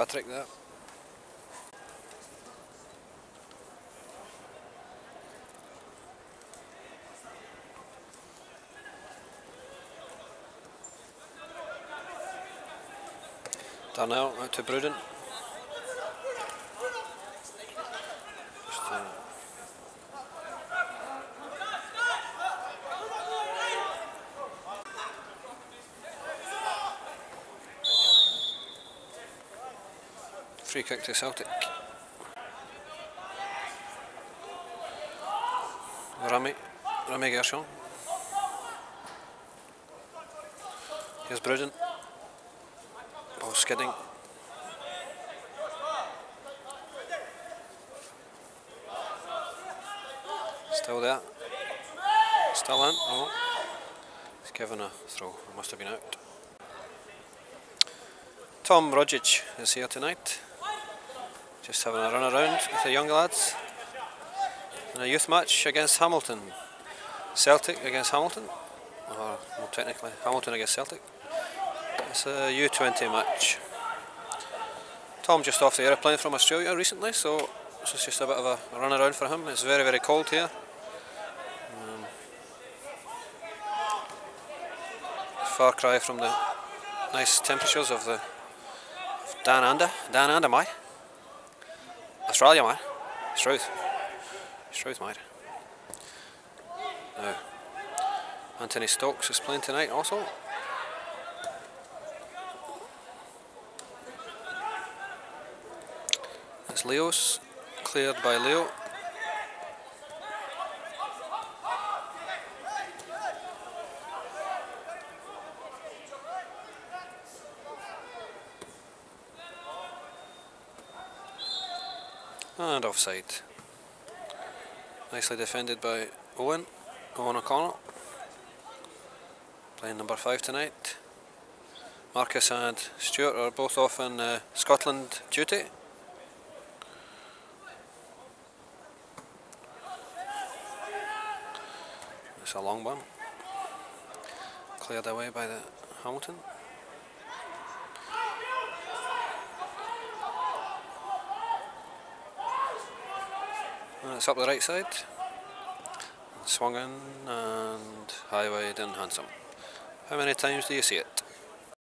Patrick there. Darnell out to Bruden. Free kick to Celtic. Rami Gershon. Here's Bruden. Ball skidding. Still there. Still in. Oh. He's given a throw. It must have been out. Tom Rogic is here tonight. Just having a run around with the young lads. In a youth match against Hamilton. Celtic against Hamilton. Or more technically, Hamilton against Celtic. It's a U20 match. Tom just off the aeroplane from Australia recently, so this is just a bit of a run around for him. It's very, very cold here. Far cry from the nice temperatures of the Dan Anda, mate. Australia, mate. Struth, mate. Now, Anthony Stokes is playing tonight also. It's Leo's, cleared by Leo. And offside. Nicely defended by Owen O'Connell. Playing number 5 tonight. Marcus and Stuart are both off in Scotland duty. It's a long one. Cleared away by the Hamilton. And it's up the right side. Swung in and high, wide and handsome. How many times do you see it?